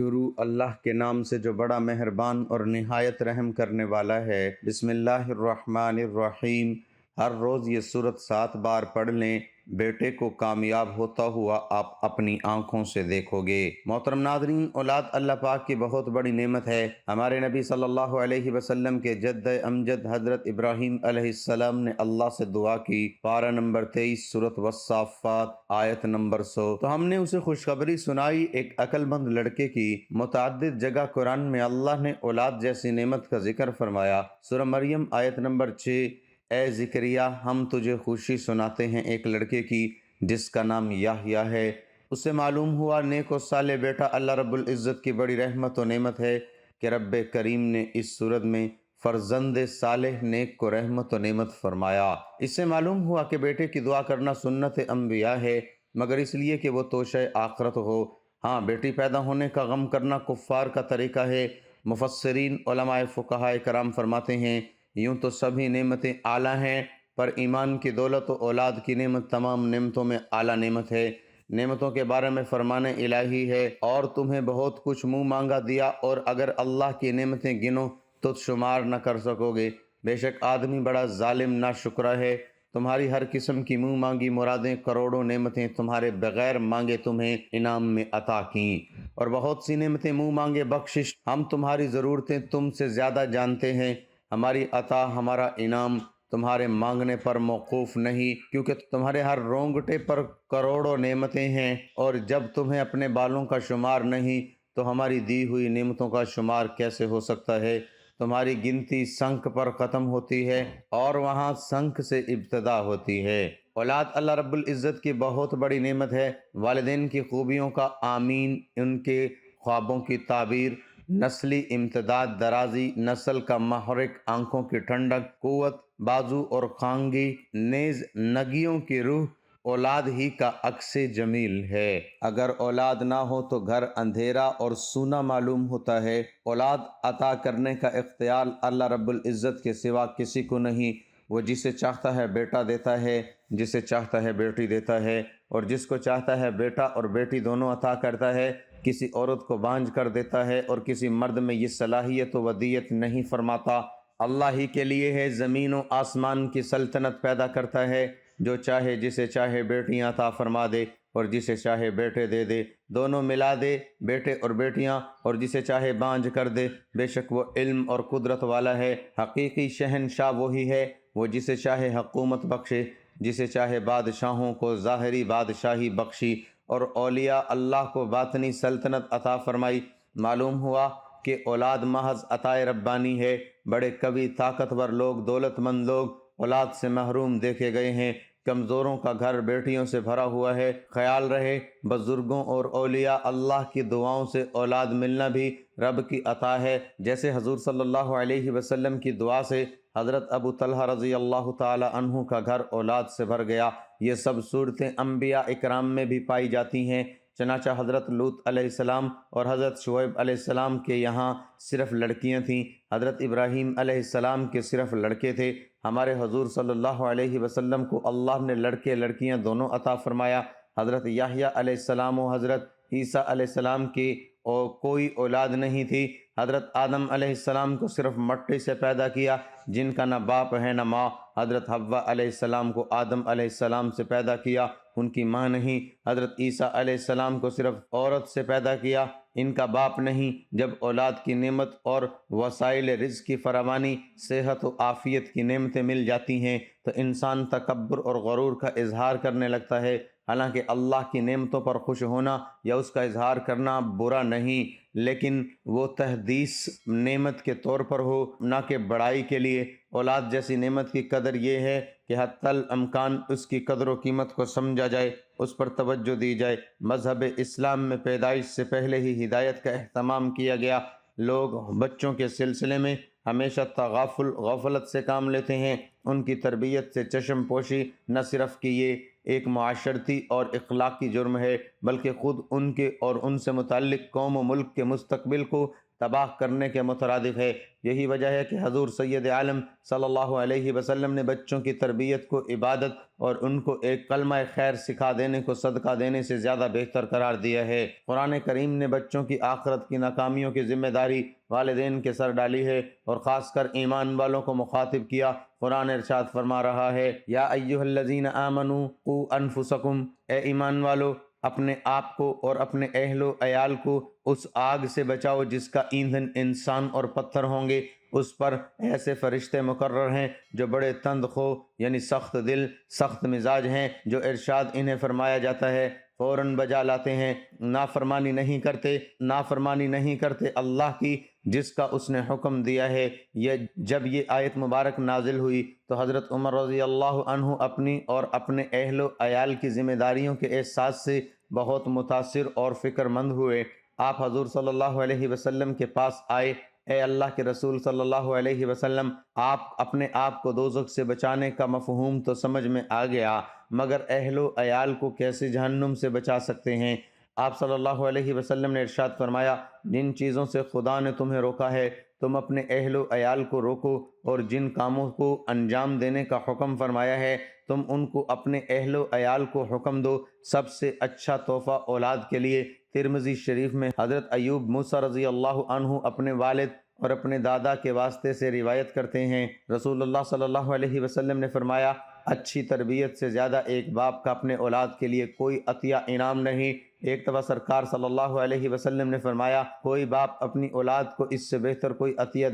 شروع اللہ کے نام سے جو بڑا مہربان اور نہایت رحم کرنے والا ہے۔ بسم اللہ الرحمن الرحیم۔ ہر روز یہ سورت 7 بار پڑھ لیں، بیٹے کو کامیاب ہوتا ہوا آپ اپنی آنکھوں سے دیکھو گے۔ محترم ناظرین، اولاد اللہ پاک کی بہت بڑی نعمت ہے۔ ہمارے نبی صلی اللہ علیہ وسلم کے جد امجد حضرت ابراہیم علیہ السلام نے اللہ سے دعا کی، پارہ نمبر 23 سورت والصافات آیت نمبر 100۔ تو ہم نے اسے خوشخبری سنائی ایک عقل مند لڑکے کی۔ متعدد جگہ قرآن میں اللہ نے اولاد جیسی نعمت کا ذکر فرمایا۔ سورہ مریم آیت نمبر 6، اے زکریا ہم تجھے خوشی سناتے ہیں ایک لڑکے کی جس کا نام یحییٰ ہے۔ اس سے معلوم ہوا نیک و صالح بیٹا اللہ رب العزت کی بڑی رحمت و نعمت ہے کہ رب کریم نے اس صورت میں فرزند صالح نیک کو رحمت و نعمت فرمایا۔ اس سے معلوم ہوا کہ بیٹے کی دعا کرنا سنت انبیاء ہے، مگر اس لیے کہ وہ توشہ آخرت ہو۔ ہاں، بیٹی پیدا ہونے کا غم کرنا کفار کا طریقہ ہے۔ مفسرین علماء فقہاء کرام فرماتے ہیں، یوں تو سبھی نعمتیں اعلیٰ ہیں، پر ایمان کی دولت و اولاد کی نعمت تمام نعمتوں میں اعلیٰ نعمت ہے۔ نعمتوں کے بارے میں فرمان الہی ہے، اور تمہیں بہت کچھ منہ مانگا دیا، اور اگر اللہ کی نعمتیں گنو تو شمار نہ کر سکو گے۔ بے شک آدمی بڑا ظالم ناشکرا ہے۔ تمہاری ہر قسم کی منہ مانگی مرادیں، کروڑوں نعمتیں تمہارے بغیر مانگے تمہیں انعام میں عطا کیں، اور بہت سی نعمتیں منہ مانگے بخشش۔ ہم تمہاری ضرورتیں تم سے زیادہ جانتے ہیں، ہماری عطا ہمارا انعام تمہارے مانگنے پر موقوف نہیں، کیونکہ تمہارے ہر رونگٹے پر کروڑوں نعمتیں ہیں، اور جب تمہیں اپنے بالوں کا شمار نہیں تو ہماری دی ہوئی نعمتوں کا شمار کیسے ہو سکتا ہے؟ تمہاری گنتی سنک پر ختم ہوتی ہے اور وہاں سنک سے ابتدا ہوتی ہے۔ اولاد اللہ رب العزت کی بہت بڑی نعمت ہے۔ والدین کی خوبیوں کا آمین، ان کے خوابوں کی تعبیر، نسلی امتداد، درازی نسل کا محرک، آنکھوں کی ٹھنڈک، قوت بازو اور خانگی، نیز نگیوں کی روح اولاد ہی کا عکس جمیل ہے۔ اگر اولاد نہ ہو تو گھر اندھیرا اور سونا معلوم ہوتا ہے۔ اولاد عطا کرنے کا اختیار اللہ رب العزت کے سوا کسی کو نہیں۔ وہ جسے چاہتا ہے بیٹا دیتا ہے، جسے چاہتا ہے بیٹی دیتا ہے، اور جس کو چاہتا ہے بیٹا اور بیٹی دونوں عطا کرتا ہے۔ کسی عورت کو بانجھ کر دیتا ہے اور کسی مرد میں یہ صلاحیت و ودیت نہیں فرماتا۔ اللہ ہی کے لیے ہے، زمین و آسمان کی سلطنت پیدا کرتا ہے، جو چاہے جسے چاہے بیٹیاں عطا فرما دے اور جسے چاہے بیٹے دے دے، دونوں ملا دے، بیٹے اور بیٹیاں، اور جسے چاہے بانجھ کر دے۔ بے شک وہ علم اور قدرت والا ہے۔ حقیقی شہنشاہ وہی ہے، وہ جسے چاہے حکومت بخشے، جسے چاہے بادشاہوں کو ظاہری بادشاہی بخشی، اور اولیاء اللہ کو باطنی سلطنت عطا فرمائی۔ معلوم ہوا کہ اولاد محض عطائے ربانی ہے۔ بڑے قوی طاقتور لوگ، دولت مند لوگ اولاد سے محروم دیکھے گئے ہیں۔ کمزوروں کا گھر بیٹیوں سے بھرا ہوا ہے۔ خیال رہے، بزرگوں اور اولیاء اللہ کی دعاؤں سے اولاد ملنا بھی رب کی عطا ہے، جیسے حضور صلی اللہ علیہ وسلم کی دعا سے حضرت ابو طلحہ رضی اللہ تعالی عنہ کا گھر اولاد سے بھر گیا۔ یہ سب صورتیں انبیاء اکرام میں بھی پائی جاتی ہیں۔ چنانچہ حضرت لوط علیہ السلام اور حضرت شعیب علیہ السلام کے یہاں صرف لڑکیاں تھیں، حضرت ابراہیم علیہ السلام کے صرف لڑکے تھے۔ ہمارے حضور صلی اللہ علیہ وسلم کو اللہ نے لڑکے لڑکیاں دونوں عطا فرمایا۔ حضرت یحییٰ علیہ السلام و حضرت عیسیٰ علیہ السلام کی کوئی اولاد نہیں تھی۔ حضرت آدم علیہ السلام کو صرف مٹی سے پیدا کیا، جن کا نہ باپ ہے نہ ماں۔ حضرت حوا علیہ السلام کو آدم علیہ السلام سے پیدا کیا، ان کی ماں نہیں۔ حضرت عیسیٰ علیہ السلام کو صرف عورت سے پیدا کیا، ان کا باپ نہیں۔ جب اولاد کی نعمت اور وسائل رزق کی فراوانی، صحت و عافیت کی نعمتیں مل جاتی ہیں تو انسان تکبر اور غرور کا اظہار کرنے لگتا ہے۔ حالانکہ اللہ کی نعمتوں پر خوش ہونا یا اس کا اظہار کرنا برا نہیں، لیکن وہ تحدیث نعمت کے طور پر ہو، نہ کہ بڑائی کے لیے۔ اولاد جیسی نعمت کی قدر یہ ہے کہ حتی الامکان اس کی قدر و قیمت کو سمجھا جائے، اس پر توجہ دی جائے۔ مذہب اسلام میں پیدائش سے پہلے ہی ہدایت کا اہتمام کیا گیا۔ لوگ بچوں کے سلسلے میں ہمیشہ غفلت سے کام لیتے ہیں۔ ان کی تربیت سے چشم پوشی نہ صرف کہ یہ ایک معاشرتی اور اخلاقی جرم ہے، بلکہ خود ان کے اور ان سے متعلق قوم و ملک کے مستقبل کو تباہ کرنے کے مترادف ہے۔ یہی وجہ ہے کہ حضور سید عالم صلی اللہ علیہ وسلم نے بچوں کی تربیت کو عبادت اور ان کو ایک کلمہ خیر سکھا دینے کو صدقہ دینے سے زیادہ بہتر قرار دیا ہے۔ قرآن کریم نے بچوں کی آخرت کی ناکامیوں کی ذمہ داری والدین کے سر ڈالی ہے اور خاص کر ایمان والوں کو مخاطب کیا۔ قرآن ارشاد فرما رہا ہے، یا ایھا الذین آمنوا قوا انفسکم، اے ایمان والو اپنے آپ کو اور اپنے اہل و عیال کو اس آگ سے بچاؤ جس کا ایندھن انسان اور پتھر ہوں گے۔ اس پر ایسے فرشتے مقرر ہیں جو بڑے تند خو یعنی سخت دل سخت مزاج ہیں، جو ارشاد انہیں فرمایا جاتا ہے فوراً بجا لاتے ہیں، نافرمانی نہیں کرتے اللہ کی جس کا اس نے حکم دیا ہے۔ جب یہ آیت مبارک نازل ہوئی تو حضرت عمر رضی اللہ عنہ اپنی اور اپنے اہل و عیال کی ذمہ داریوں کے احساس سے بہت متاثر اور فکر مند ہوئے۔ آپ حضور صلی اللہ علیہ وسلم کے پاس آئے، اے اللہ کے رسول صلی اللہ علیہ وسلم، آپ اپنے آپ کو دوزخ سے بچانے کا مفہوم تو سمجھ میں آ گیا، مگر اہل و عیال کو کیسے جہنم سے بچا سکتے ہیں؟ آپ صلی اللہ علیہ وسلم نے ارشاد فرمایا، جن چیزوں سے خدا نے تمہیں روکا ہے تم اپنے اہل و عیال کو روکو، اور جن کاموں کو انجام دینے کا حکم فرمایا ہے تم ان کو اپنے اہل و عیال کو حکم دو۔ سب سے اچھا تحفہ اولاد کے لیے۔ ترمذی شریف میں حضرت ایوب موسیٰ رضی اللہ عنہ اپنے والد اور اپنے دادا کے واسطے سے روایت کرتے ہیں، رسول اللہ صلی اللہ علیہ وسلم نے فرمایا، اچھی تربیت سے زیادہ ایک باپ کا اپنے اولاد کے لیے کوئی عطیہ انعام نہیں۔ ایک دفعہ سرکار صلی اللہ علیہ وسلم نے فرمایا، کوئی باپ اپنی اولاد کو اس سے بہتر کوئی عطیہ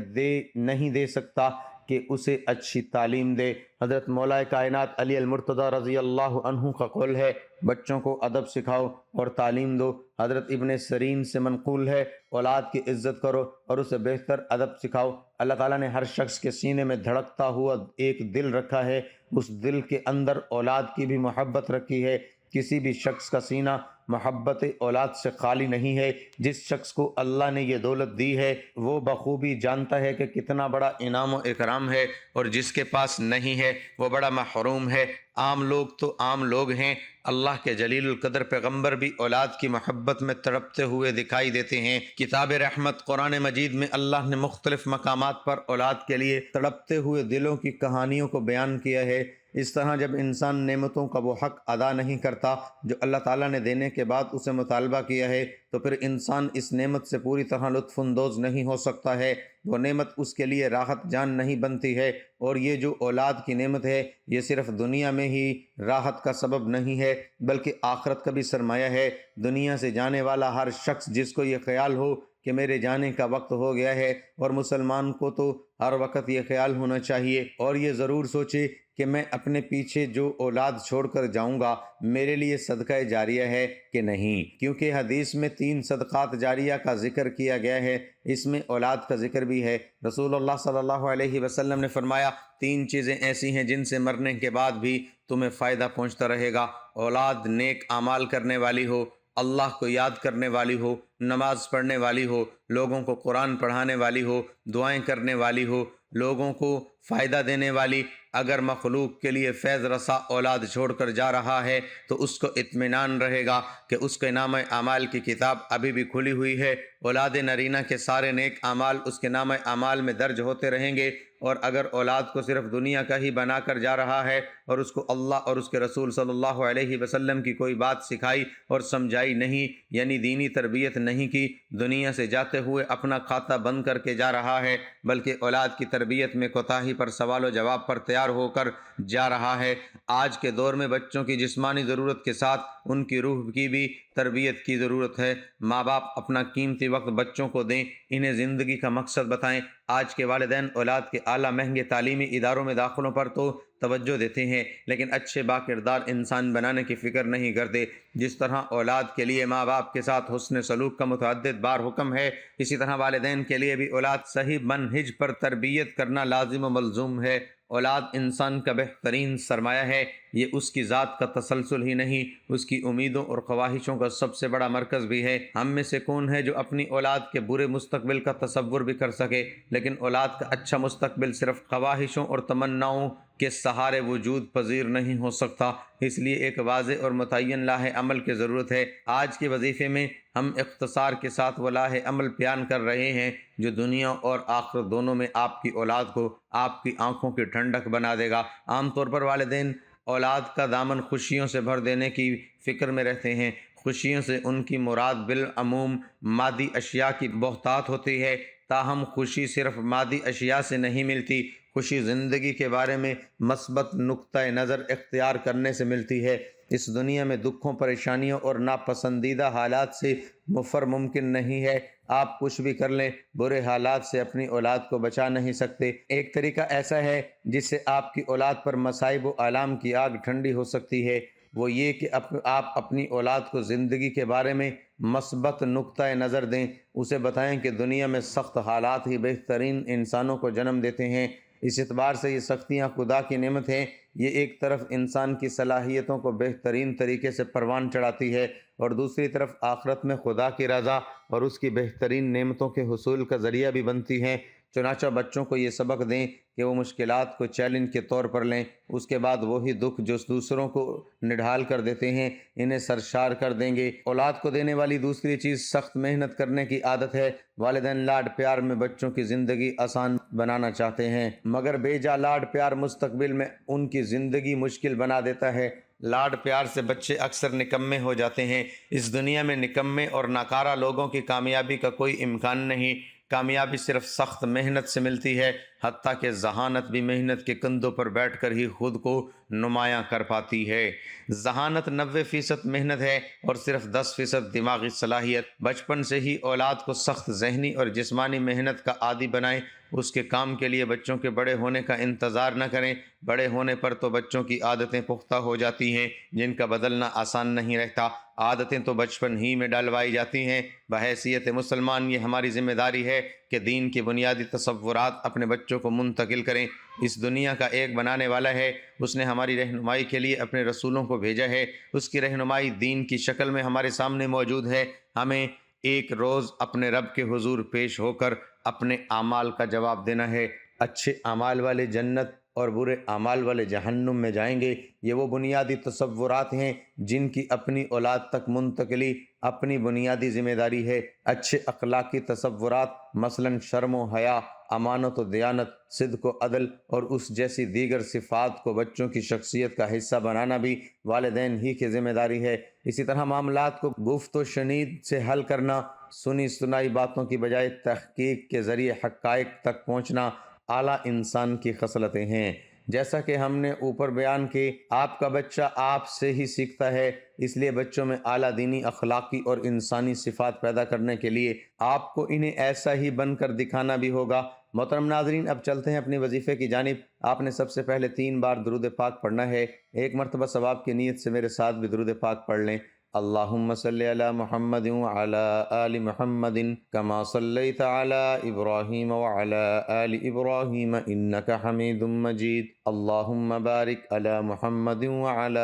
نہیں دے سکتا کہ اسے اچھی تعلیم دے۔ حضرت مولا کائنات علی المرتضیٰ رضی اللہ عنہ کا قول ہے، بچوں کو ادب سکھاؤ اور تعلیم دو۔ حضرت ابن سیرین سے منقول ہے، اولاد کی عزت کرو اور اسے بہتر ادب سکھاؤ۔ اللہ تعالیٰ نے ہر شخص کے سینے میں دھڑکتا ہوا ایک دل رکھا ہے، اس دل کے اندر اولاد کی بھی محبت رکھی ہے۔ کسی بھی شخص کا سینہ محبت اولاد سے خالی نہیں ہے۔ جس شخص کو اللہ نے یہ دولت دی ہے وہ بخوبی جانتا ہے کہ کتنا بڑا انعام و اکرام ہے، اور جس کے پاس نہیں ہے وہ بڑا محروم ہے۔ عام لوگ تو عام لوگ ہیں، اللہ کے جلیل القدر پیغمبر بھی اولاد کی محبت میں تڑپتے ہوئے دکھائی دیتے ہیں۔ کتاب رحمت قرآن مجید میں اللہ نے مختلف مقامات پر اولاد کے لیے تڑپتے ہوئے دلوں کی کہانیوں کو بیان کیا ہے۔ اس طرح جب انسان نعمتوں کا وہ حق ادا نہیں کرتا جو اللہ تعالیٰ نے دینے کے بعد اسے مطالبہ کیا ہے، تو پھر انسان اس نعمت سے پوری طرح لطف اندوز نہیں ہو سکتا ہے، وہ نعمت اس کے لیے راحت جان نہیں بنتی ہے۔ اور یہ جو اولاد کی نعمت ہے یہ صرف دنیا میں ہی راحت کا سبب نہیں ہے بلکہ آخرت کا بھی سرمایہ ہے۔ دنیا سے جانے والا ہر شخص جس کو یہ خیال ہو کہ میرے جانے کا وقت ہو گیا ہے، اور مسلمان کو تو ہر وقت یہ خیال ہونا چاہیے اور یہ ضرور سوچے کہ میں اپنے پیچھے جو اولاد چھوڑ کر جاؤں گا میرے لیے صدقہ جاریہ ہے کہ نہیں، کیونکہ حدیث میں 3 صدقات جاریہ کا ذکر کیا گیا ہے، اس میں اولاد کا ذکر بھی ہے۔ رسول اللہ صلی اللہ علیہ وسلم نے فرمایا، 3 چیزیں ایسی ہیں جن سے مرنے کے بعد بھی تمہیں فائدہ پہنچتا رہے گا، اولاد نیک اعمال کرنے والی ہو، اللہ کو یاد کرنے والی ہو، نماز پڑھنے والی ہو، لوگوں کو قرآن پڑھانے والی ہو، دعائیں کرنے والی ہو، لوگوں کو فائدہ دینے والی۔ اگر مخلوق کے لیے فیض رسا اولاد چھوڑ کر جا رہا ہے تو اس کو اطمینان رہے گا کہ اس کے نامہ اعمال کی کتاب ابھی بھی کھلی ہوئی ہے۔ اولاد نرینہ کے سارے نیک اعمال اس کے نامہ اعمال میں درج ہوتے رہیں گے، اور اگر اولاد کو صرف دنیا کا ہی بنا کر جا رہا ہے اور اس کو اللہ اور اس کے رسول صلی اللہ علیہ وسلم کی کوئی بات سکھائی اور سمجھائی نہیں، یعنی دینی تربیت نہیں کی، دنیا سے جاتے ہوئے اپنا کھاتہ بند کر کے جا رہا ہے، بلکہ اولاد کی تربیت میں کوتاہی پر سوال و جواب پر تیار ہو کر جا رہا ہے۔ آج کے دور میں بچوں کی جسمانی ضرورت کے ساتھ ان کی روح کی بھی تربیت کی ضرورت ہے۔ ماں باپ اپنا قیمتی وقت بچوں کو دیں، انہیں زندگی کا مقصد بتائیں۔ آج کے والدین اولاد کے اعلیٰ مہنگے تعلیمی اداروں میں داخلوں پر تو توجہ دیتے ہیں لیکن اچھے باکردار انسان بنانے کی فکر نہیں کرتے۔ جس طرح اولاد کے لیے ماں باپ کے ساتھ حسن سلوک کا متعدد بار حکم ہے، اسی طرح والدین کے لیے بھی اولاد صحیح منہج پر تربیت کرنا لازم و ملزوم ہے۔ اولاد انسان کا بہترین سرمایہ ہے، یہ اس کی ذات کا تسلسل ہی نہیں، اس کی امیدوں اور خواہشوں کا سب سے بڑا مرکز بھی ہے۔ ہم میں سے کون ہے جو اپنی اولاد کے برے مستقبل کا تصور بھی کر سکے؟ لیکن اولاد کا اچھا مستقبل صرف خواہشوں اور تمناؤں کے سہارے وجود پذیر نہیں ہو سکتا، اس لیے ایک واضح اور متعین لاہ عمل کی ضرورت ہے۔ آج کے وظیفے میں ہم اختصار کے ساتھ وہ لاہ عمل بیان کر رہے ہیں جو دنیا اور آخرت دونوں میں آپ کی اولاد کو آپ کی آنکھوں کی ٹھنڈک بنا دے گا۔ عام طور پر والدین اولاد کا دامن خوشیوں سے بھر دینے کی فکر میں رہتے ہیں۔ خوشیوں سے ان کی مراد بالعموم مادی اشیاء کی بہتات ہوتی ہے، تاہم خوشی صرف مادی اشیاء سے نہیں ملتی، خوشی زندگی کے بارے میں مثبت نقطہ نظر اختیار کرنے سے ملتی ہے۔ اس دنیا میں دکھوں، پریشانیوں اور ناپسندیدہ حالات سے مفر ممکن نہیں ہے۔ آپ کچھ بھی کر لیں، برے حالات سے اپنی اولاد کو بچا نہیں سکتے۔ ایک طریقہ ایسا ہے جس سے آپ کی اولاد پر مصائب و آلام کی آگ ٹھنڈی ہو سکتی ہے، وہ یہ کہ آپ اپنی اولاد کو زندگی کے بارے میں مثبت نقطہ نظر دیں۔ اسے بتائیں کہ دنیا میں سخت حالات ہی بہترین انسانوں کو جنم دیتے ہیں۔ اس اعتبار سے یہ سختیاں خدا کی نعمت ہیں۔ یہ ایک طرف انسان کی صلاحیتوں کو بہترین طریقے سے پروان چڑھاتی ہے اور دوسری طرف آخرت میں خدا کی رضا اور اس کی بہترین نعمتوں کے حصول کا ذریعہ بھی بنتی ہیں۔ چنانچہ بچوں کو یہ سبق دیں کہ وہ مشکلات کو چیلنج کے طور پر لیں، اس کے بعد وہی دکھ جو دوسروں کو نڈھال کر دیتے ہیں انہیں سرشار کر دیں گے۔ اولاد کو دینے والی دوسری چیز سخت محنت کرنے کی عادت ہے۔ والدین لاڈ پیار میں بچوں کی زندگی آسان بنانا چاہتے ہیں، مگر بے جا لاڈ پیار مستقبل میں ان کی زندگی مشکل بنا دیتا ہے۔ لاڈ پیار سے بچے اکثر نکمے ہو جاتے ہیں۔ اس دنیا میں نکمے اور ناکارہ لوگوں کی کامیابی کا کوئی امکان نہیں۔ کامیابی صرف سخت محنت سے ملتی ہے، حتیٰ کہ ذہانت بھی محنت کے کندھوں پر بیٹھ کر ہی خود کو نمایاں کر پاتی ہے۔ ذہانت 90% محنت ہے اور صرف 10% دماغی صلاحیت۔ بچپن سے ہی اولاد کو سخت ذہنی اور جسمانی محنت کا عادی بنائیں۔ اس کے کام کے لیے بچوں کے بڑے ہونے کا انتظار نہ کریں۔ بڑے ہونے پر تو بچوں کی عادتیں پختہ ہو جاتی ہیں جن کا بدلنا آسان نہیں رہتا۔ عادتیں تو بچپن ہی میں ڈلوائی جاتی ہیں۔ بحیثیت مسلمان یہ ہماری ذمہ داری ہے کہ دین کی بنیادی تصورات اپنے بچوں کو منتقل کریں۔ اس دنیا کا ایک بنانے والا ہے، اس نے ہماری رہنمائی کے لیے اپنے رسولوں کو بھیجا ہے، اس کی رہنمائی دین کی شکل میں ہمارے سامنے موجود ہے۔ ہمیں ایک روز اپنے رب کے حضور پیش ہو کر اپنے اعمال کا جواب دینا ہے۔ اچھے اعمال والے جنت اور برے اعمال والے جہنم میں جائیں گے۔ یہ وہ بنیادی تصورات ہیں جن کی اپنی اولاد تک منتقلی اپنی بنیادی ذمہ داری ہے۔ اچھے اخلاقی تصورات مثلا شرم و حیا، امانت و دیانت، صدق و عدل اور اس جیسی دیگر صفات کو بچوں کی شخصیت کا حصہ بنانا بھی والدین ہی کی ذمہ داری ہے۔ اسی طرح معاملات کو گفت و شنید سے حل کرنا، سنی سنائی باتوں کی بجائے تحقیق کے ذریعے حقائق تک پہنچنا اعلیٰ انسان کی خصلتیں ہیں۔ جیسا کہ ہم نے اوپر بیان کی، آپ کا بچہ آپ سے ہی سیکھتا ہے، اس لیے بچوں میں اعلیٰ دینی، اخلاقی اور انسانی صفات پیدا کرنے کے لیے آپ کو انہیں ایسا ہی بن کر دکھانا بھی ہوگا۔ محترم ناظرین، اب چلتے ہیں اپنی وظیفے کی جانب۔ آپ نے سب سے پہلے 3 بار درود پاک پڑھنا ہے۔ ایک مرتبہ ثواب کی نیت سے میرے ساتھ بھی درود پاک پڑھ لیں۔ اللہم صلی علی محمد وعلی آل محمد کما صلیت علی ابراہیم وعلی آل ابراہیم انک حمید مجید۔ اللہم بارک علی محمد وعلی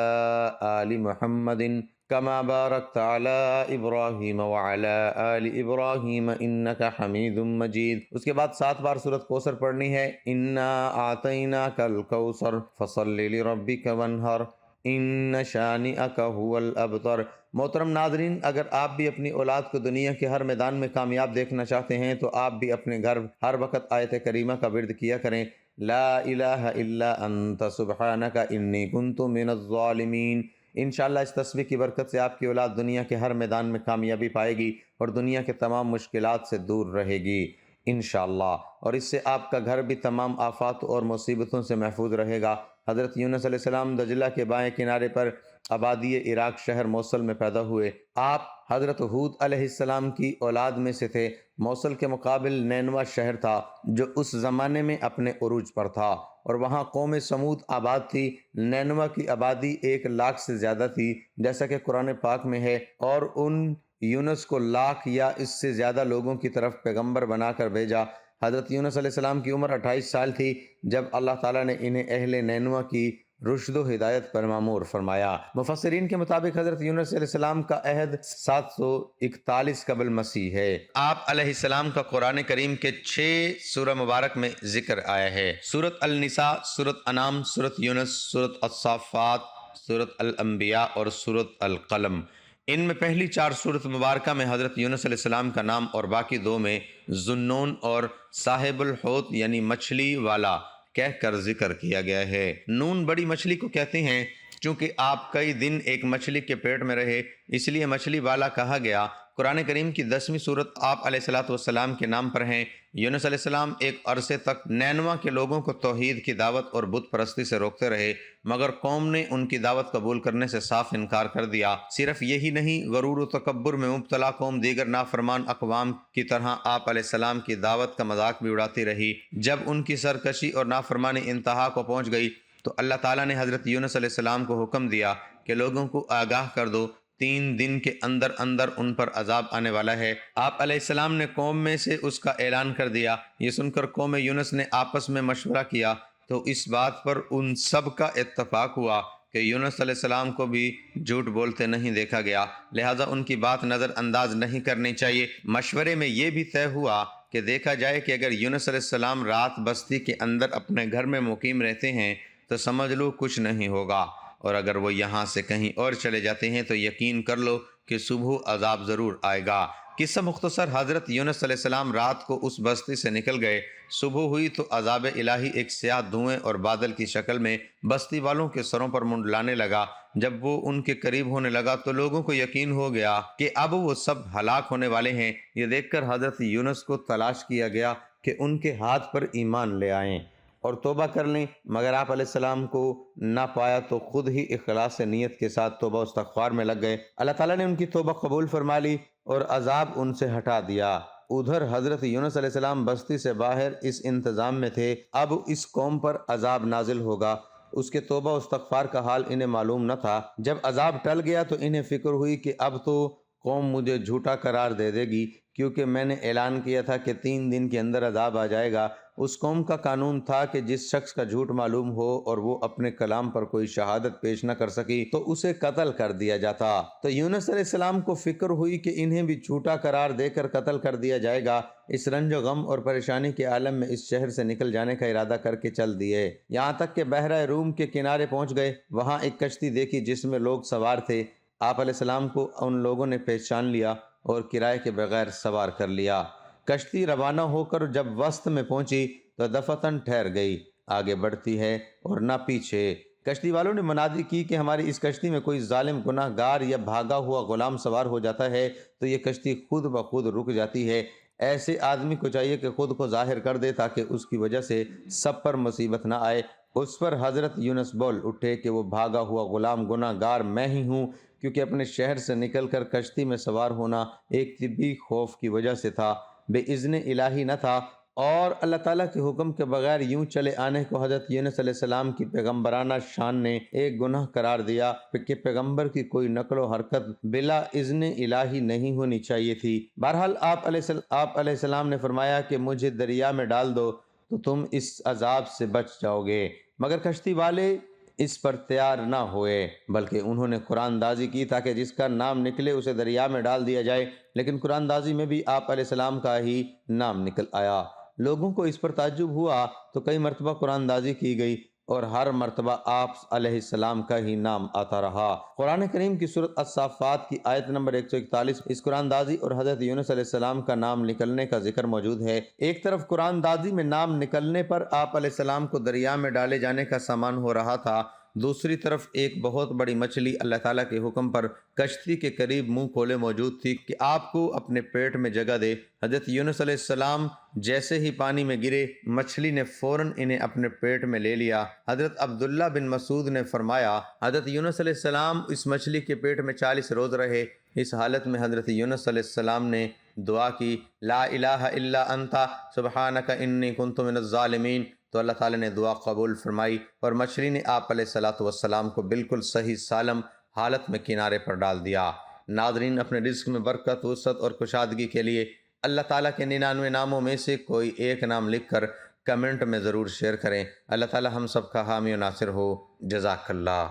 آل محمد کما بارکت علی ابراہیم وعلی آل ابراہیم انک حمید مجید۔ اس کے بعد 7 بار سورۃ کوثر پڑھنی ہے۔ انا اعطیناک الکوثر فصل لربک وانحر ان شانئک هو الابتر۔ محترم ناظرین، اگر آپ بھی اپنی اولاد کو دنیا کے ہر میدان میں کامیاب دیکھنا چاہتے ہیں تو آپ بھی اپنے گھر ہر وقت آیت کریمہ کا ورد کیا کریں۔ لا الہ الا انت سبحانک انی کنت من الظالمین۔ انشاءاللہ اس تصویر کی برکت سے آپ کی اولاد دنیا کے ہر میدان میں کامیابی پائے گی اور دنیا کے تمام مشکلات سے دور رہے گی انشاءاللہ، اور اس سے آپ کا گھر بھی تمام آفات اور مصیبتوں سے محفوظ رہے گا۔ حضرت یونس علیہ السلام دجلہ کے بائیں کنارے پر آبادی عراق شہر موصل میں پیدا ہوئے۔ آپ حضرت ہود علیہ السلام کی اولاد میں سے تھے۔ موصل کے مقابل نینوا شہر تھا جو اس زمانے میں اپنے عروج پر تھا، اور وہاں قوم سمود آباد تھی۔ نینوا کی آبادی 1 لاکھ سے زیادہ تھی جیسا کہ قرآن پاک میں ہے، اور ان یونس کو 1 لاکھ یا اس سے زیادہ لوگوں کی طرف پیغمبر بنا کر بھیجا۔ حضرت یونس علیہ السلام کی عمر 28 سال تھی جب اللہ تعالیٰ نے انہیں اہل نینوا کی رشد و ہدایت پر معمور فرمایا۔ مفسرین کے مطابق حضرت یونس علیہ السلام کا عہد 741 قبل مسیح ہے۔ آپ علیہ السلام کا قرآن کریم کے 6 سورہ مبارک میں ذکر آیا ہے: سورۃ النساء، سورۃ انعام، سورۃ یونس، سورۃ الصافات، سورۃ الانبیاء اور سورۃ القلم۔ ان میں پہلی 4 سورۃ مبارکہ میں حضرت یونس علیہ السلام کا نام اور باقی 2 میں ذُنُّون اور صاحب الحوت یعنی مچھلی والا کہہ کر ذکر کیا گیا ہے۔ نون بڑی مچھلی کو کہتے ہیں۔ چونکہ آپ کئی دن ایک مچھلی کے پیٹ میں رہے اس لیے مچھلی والا کہا گیا۔ قرآن کریم کی 10ویں سورت آپ علیہ السلام کے نام پر ہیں۔ یونس علیہ السلام ایک عرصے تک نینوا کے لوگوں کو توحید کی دعوت اور بت پرستی سے روکتے رہے، مگر قوم نے ان کی دعوت قبول کرنے سے صاف انکار کر دیا۔ صرف یہی نہیں، غرور و تکبر میں مبتلا قوم دیگر نافرمان اقوام کی طرح آپ علیہ السلام کی دعوت کا مذاق بھی اڑاتی رہی۔ جب ان کی سرکشی اور نافرمانی انتہا کو پہنچ گئی تو اللہ تعالیٰ نے حضرت یونس علیہ السلام کو حکم دیا کہ لوگوں کو آگاہ کر دو، 3 دن کے اندر اندر ان پر عذاب آنے والا ہے۔ آپ علیہ السلام نے قوم میں سے اس کا اعلان کر دیا۔ یہ سن کر قوم یونس نے آپس میں مشورہ کیا تو اس بات پر ان سب کا اتفاق ہوا کہ یونس علیہ السلام کو بھی جھوٹ بولتے نہیں دیکھا گیا، لہٰذا ان کی بات نظر انداز نہیں کرنی چاہیے۔ مشورے میں یہ بھی طے ہوا کہ دیکھا جائے کہ اگر یونس علیہ السلام رات بستی کے اندر اپنے گھر میں مقیم رہتے ہیں تو سمجھ لو کچھ نہیں ہوگا، اور اگر وہ یہاں سے کہیں اور چلے جاتے ہیں تو یقین کر لو کہ صبح عذاب ضرور آئے گا۔ قصہ مختصر، حضرت یونس علیہ السلام رات کو اس بستی سے نکل گئے۔ صبح ہوئی تو عذاب الہی ایک سیاہ دھوئیں اور بادل کی شکل میں بستی والوں کے سروں پر منڈلانے لگا۔ جب وہ ان کے قریب ہونے لگا تو لوگوں کو یقین ہو گیا کہ اب وہ سب ہلاک ہونے والے ہیں۔ یہ دیکھ کر حضرت یونس کو تلاش کیا گیا کہ ان کے ہاتھ پر ایمان لے آئیں اور توبہ کر لیں، مگر آپ علیہ السلام کو نہ پایا تو خود ہی اخلاص نیت کے ساتھ توبہ و استغفار میں لگ گئے۔ اللہ تعالیٰ نے ان کی توبہ قبول فرما لی اور عذاب ان سے ہٹا دیا۔ ادھر حضرت یونس علیہ السلام بستی سے باہر اس انتظام میں تھے، اب اس قوم پر عذاب نازل ہوگا۔ اس کے توبہ و استغفار کا حال انہیں معلوم نہ تھا۔ جب عذاب ٹل گیا تو انہیں فکر ہوئی کہ اب تو قوم مجھے جھوٹا قرار دے دے گی، کیونکہ میں نے اعلان کیا تھا کہ 3 دن کے اندر عذاب آ جائے گا۔ اس قوم کا قانون تھا کہ جس شخص کا جھوٹ معلوم ہو اور وہ اپنے کلام پر کوئی شہادت پیش نہ کر سکی تو اسے قتل کر دیا جاتا۔ تو یونس علیہ السلام کو فکر ہوئی کہ انہیں بھی جھوٹا قرار دے کر قتل کر دیا جائے گا۔ اس رنج و غم اور پریشانی کے عالم میں اس شہر سے نکل جانے کا ارادہ کر کے چل دیے، یہاں تک کہ بحیرہ روم کے کنارے پہنچ گئے۔ وہاں ایک کشتی دیکھی جس میں لوگ سوار تھے۔ آپ علیہ السلام کو ان لوگوں نے پہچان لیا اور کرائے کے بغیر سوار کر لیا۔ کشتی روانہ ہو کر جب وسط میں پہنچی تو دفعتاً ٹھہر گئی، آگے بڑھتی ہے اور نہ پیچھے۔ کشتی والوں نے منادی کی کہ ہماری اس کشتی میں کوئی ظالم گناہ گار یا بھاگا ہوا غلام سوار ہو جاتا ہے تو یہ کشتی خود بخود رک جاتی ہے۔ ایسے آدمی کو چاہیے کہ خود کو ظاہر کر دے تاکہ اس کی وجہ سے سب پر مصیبت نہ آئے۔ اس پر حضرت یونس بول اٹھے کہ وہ بھاگا ہوا غلام گناہ گار میں ہی ہوں، کیونکہ اپنے شہر سے نکل کر کشتی میں سوار ہونا ایک طبی خوف کی وجہ سے تھا، بے اذن الہی نہ تھا، اور اللہ تعالیٰ کے حکم کے بغیر یوں چلے آنے کو حضرت یونس علیہ السلام کی پیغمبرانہ شان نے ایک گناہ قرار دیا کہ پیغمبر کی کوئی نقل و حرکت بلا اذن الہی نہیں ہونی چاہیے تھی۔ بہرحال آپ علیہ السلام نے فرمایا کہ مجھے دریا میں ڈال دو تو تم اس عذاب سے بچ جاؤ گے، مگر کشتی والے اس پر تیار نہ ہوئے، بلکہ انہوں نے قرآن دازی کی تاکہ جس کا نام نکلے اسے دریا میں ڈال دیا جائے، لیکن قرآن دازی میں بھی آپ علیہ السلام کا ہی نام نکل آیا۔ لوگوں کو اس پر تعجب ہوا تو کئی مرتبہ قرآن دازی کی گئی اور ہر مرتبہ آپ علیہ السلام کا ہی نام آتا رہا۔ قرآن کریم کی سورۃ الصافات کی آیت نمبر 141 اس قرآن دازی اور حضرت یونس علیہ السلام کا نام نکلنے کا ذکر موجود ہے۔ ایک طرف قرآن دازی میں نام نکلنے پر آپ علیہ السلام کو دریا میں ڈالے جانے کا سامان ہو رہا تھا، دوسری طرف ایک بہت بڑی مچھلی اللہ تعالیٰ کے حکم پر کشتی کے قریب منہ کھولے موجود تھی کہ آپ کو اپنے پیٹ میں جگہ دے۔ حضرت یونس علیہ السلام جیسے ہی پانی میں گرے، مچھلی نے فوراً انہیں اپنے پیٹ میں لے لیا۔ حضرت عبداللہ بن مسعود نے فرمایا، حضرت یونس علیہ السلام اس مچھلی کے پیٹ میں 40 روز رہے۔ اس حالت میں حضرت یونس علیہ السلام نے دعا کی، لا الہ الا انت سبحانک انی کنت من الظالمین، تو اللہ تعالیٰ نے دعا قبول فرمائی اور مچھلی نے آپ علیہ السلام کو بالکل صحیح سالم حالت میں کنارے پر ڈال دیا۔ ناظرین، اپنے رزق میں برکت، وسعت اور کشادگی کے لیے اللہ تعالیٰ کے 99 ناموں میں سے کوئی ایک نام لکھ کر کمنٹ میں ضرور شیئر کریں۔ اللہ تعالی ہم سب کا حامی و ناصر ہو۔ جزاک اللہ۔